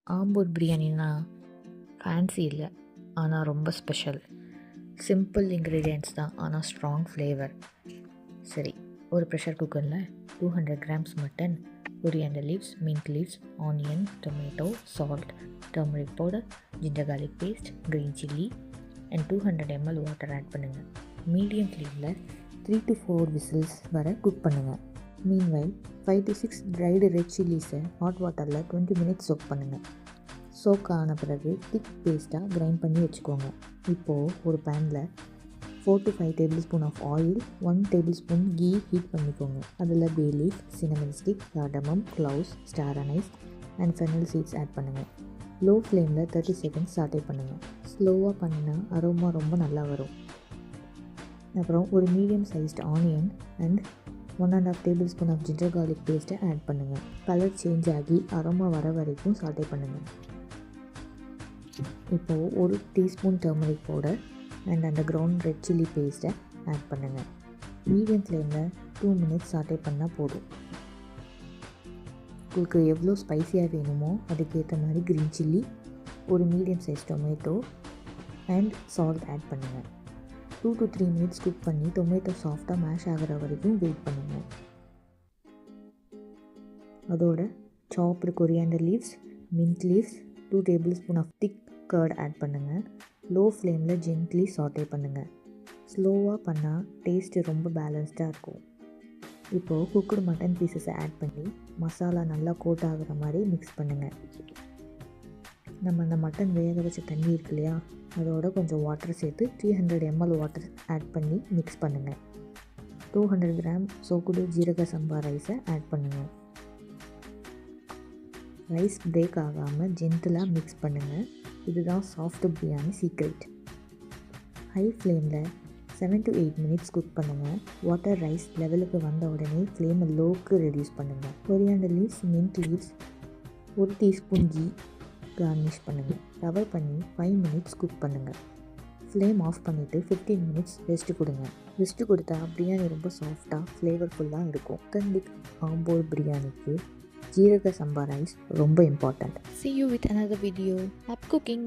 ஆம்பூர் பிரியாணினா ஃபேன்சி இல்லை, ஆனால் ரொம்ப ஸ்பெஷல். சிம்பிள் இன்க்ரீடியன்ட்ஸ் தான், ஆனால் ஸ்ட்ராங் ஃப்ளேவர். சரி, ஒரு ப்ரெஷர் குக்கரில் 200 grams mutton, coriander leaves, mint leaves, onion, tomato, salt, turmeric powder, ginger garlic paste, green chilli and 200 ml water add பண்ணுங்கள். மீடியம் ஃப்ளேமில் 3 to 4 விசில்ஸ் வர குக் பண்ணுங்கள். மீன்வைல் 5 to 6 ட்ரைடு ரெட் சில்லிஸை hot வாட்டரில் 20 minutes choke பண்ணுங்கள். Choke ஆன பிறகு திக் பேஸ்ட்டாக கிரைண்ட் பண்ணி வச்சுக்கோங்க. இப்போது ஒரு பேனில் 4 to 5 tablespoon of oil, 1 tablespoon ghee heat பண்ணிக்கோங்க. அதில் bay leaf, cinnamon stick, cardamom, cloves, star anise and fennel seeds add பண்ணுங்கள். லோ ஃப்ளேமில் 30 செகண்ட்ஸ் சாட்டே பண்ணுங்கள். ஸ்லோவாக பண்ணினா அரோமா ரொம்ப நல்லா வரும். அப்புறம் ஒரு medium sized onion and 1.5 tablespoon of ginger garlic பேஸ்ட்டை ஆட் பண்ணுங்கள். கலர் சேஞ்ச் ஆகி அரோமா வர வரைக்கும் சாட்டே பண்ணுங்கள். இப்போது 1 டீஸ்பூன் டர்மரிக் பவுடர் அண்ட் அந்த கிரவுண்ட் ரெட் சில்லி பேஸ்ட்டை ஆட் பண்ணுங்கள். மீடியம் ஃப்ளேமில் 2 மினிட்ஸ் சாட்டே பண்ணால் போதும். உங்களுக்கு எவ்வளோ ஸ்பைஸியாக வேணுமோ அதுக்கேற்ற மாதிரி க்ரீன் சில்லி, ஒரு medium size tomato and salt add பண்ணுங்கள். 2 to 3 மினிட்ஸ் குக் பண்ணி டொமேட்டோ சாஃப்டாக மேஷ் ஆகிற வரைக்கும் வெயிட் பண்ணுங்கள். அதோட chopped coriander leaves, mint leaves, 2 tablespoon of thick curd add பண்ணுங்கள். லோ ஃப்ளேமில் ஜென்ட்லி சாட்டே பண்ணுங்கள். ஸ்லோவாக பண்ணால் டேஸ்ட்டு ரொம்ப பேலன்ஸ்டாக இருக்கும். இப்போது குக்குடு மட்டன் பீசஸை ஆட் பண்ணி மசாலா நல்லா கோட் ஆகிற மாதிரி மிக்ஸ் பண்ணுங்கள். நம்ம அந்த மட்டன் வேக வச்ச தண்ணி இருக்கு இல்லையா, அதோட கொஞ்சம் வாட்டர் சேர்த்து 300 ml வாட்டர் ஆட் பண்ணி மிக்ஸ் பண்ணுங்கள். 200 கிராம் சோக்குடு ஜீரக சம்பா ரைஸை ஆட் பண்ணுங்கள். ரைஸ் பிரேக் ஆகாமல் ஜென்டிலாக மிக்ஸ் பண்ணுங்கள். இதுதான் சாஃப்ட் பிரியாணி சீக்ரெட். ஹை ஃப்ளேமில் 7 to 8 மினிட்ஸ் குக் பண்ணுங்கள். வாட்டர் ரைஸ் லெவலுக்கு வந்த உடனே ஃப்ளேமை லோவுக்கு ரெடியூஸ் பண்ணுங்கள். Coriander leaves, mint leaves, 1 teaspoon ghee garnish பண்ணுங்கள். கவர் பண்ணி 5 மினிட்ஸ் குக் பண்ணுங்கள். ஃப்ளேம் ஆஃப் பண்ணிவிட்டு 15 மினிட்ஸ் ரெஸ்ட்டு கொடுங்க. ரெஸ்ட்டு கொடுத்தா பிரியாணி ரொம்ப சாஃப்டாக ஃப்ளேவர்ஃபுல்லாக இருக்கும். ஆத்தென்டிக் ஆம்பூர் பிரியாணிக்கு ஜீரக சம்பா ரைஸ் ரொம்ப important. See you with another video. Happy cooking!